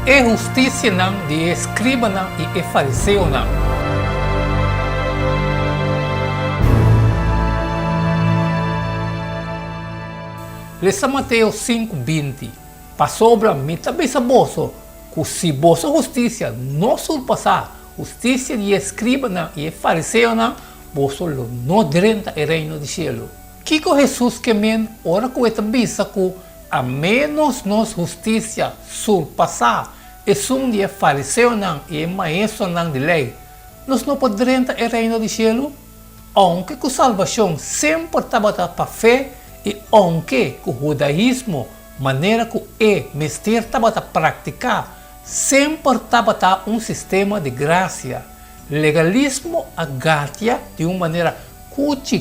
é justiça não de escriba não e é fariseu não. Lesa Mateus 5:20. Para sobra mim também saboso, que se vossa justiça não surpassar justiça de escriba não e fariseu não, vosso não drenta o reino de cielo. Kiko Jesus que men ora que também que a menos nos justiça surpassar é um de fariseu não e maestro não de lei, nós não podemos o reino de cielo, aunque que salvação sempre estava para fé e aunque que o judaísmo maneira que é mestre estava a praticar sempre estava sistema de graça. Legalismo agatia de uma maneira cuti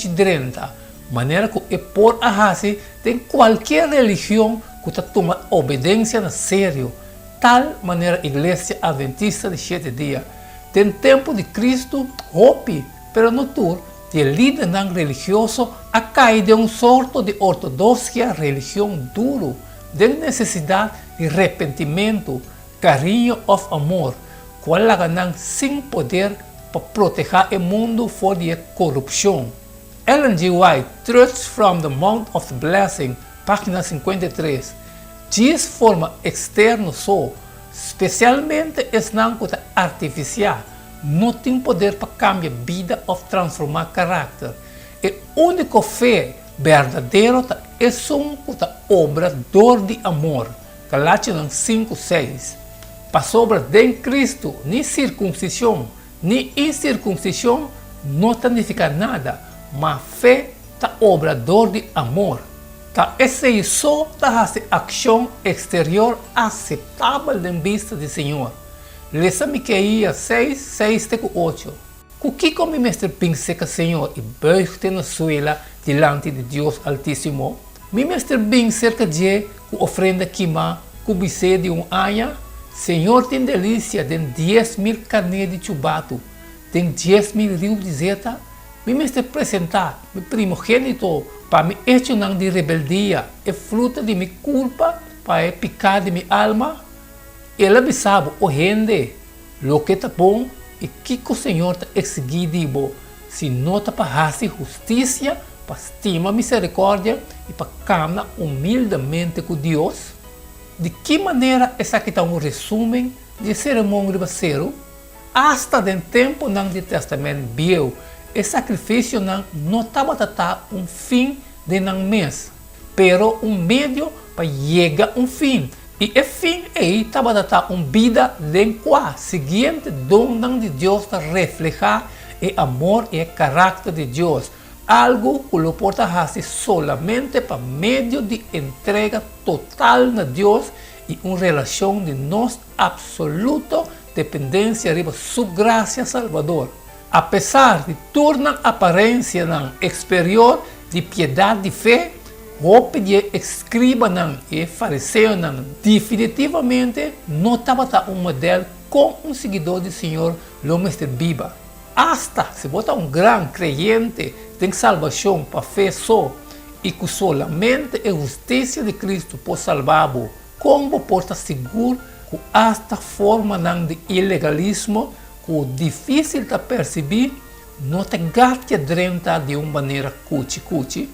drenta, maneira que é por arrase de qualquer religião que toma obediência na sério. Tal maneira a igreja adventista de 7 dias. Tem tempo de Cristo, hope, pero no tur, de líder não religioso a cair de sorto de ortodoxia religião duro, de necessidade de arrependimento, carinho of amor, qual laganang sem poder para proteger o mundo fora de corrupção. Ellen G. White, Truths from the Mount of the Blessing, página 53. Diz forma externa só, especialmente es não artificial, não tem poder para cambiar vida ou transformar caráter. A única fé verdadeira é obra de amor. Galátias 5:6. Para sobra de Cristo, nem circuncisão, nem incircuncisão não significa nada, mas fé é obrador de amor. Esse só a ação exterior aceitável em vista do Senhor. Lesa Miqueias 6:8. O que como mestre pensa que o Senhor e beijo na suela diante de Deus Altíssimo? Mi mestre bem cerca de ofrenda queima, cubicê de anha. Senhor tem delícia de 10.000 carne de chubato, tem 10.000 rios de zeta. Me mestre apresentar meu primogênito para me hecho não de rebeldia, é fruta de minha culpa, para picar de minha alma. Ela me sabe o rende, lo que está bom e que o Senhor está exigindo, se não está para fazer justiça, para estima misericórdia e para caminhar humildemente com Deus. De que maneira essa aqui está um resumo de cerimônia de bacero? Hasta no tempo do Testamento Velho, o sacrifício não estava a fim de um mês, pero meio para chegar a fim. E o fim aí estava a vida de qual seguinte dom de Deus para reflejar o amor e o caráter de Deus. Algo que lo porta fazer solamente para meio de entrega total a Deus e uma relação de nós absoluta dependência de sua graça salvador. Apesar de tornar aparência exterior de piedade de fé, hope de escriba e fariseu definitivamente não estava um modelo com um seguidor do Senhor, o mestre Biba. Hasta se bota um grande crente tem salvação para fé só e que solamente a justiça de Cristo pode salvar-o, como porta seguro que esta forma de ilegalismo que é difícil de perceber não te gasta de uma maneira cuti-cuti.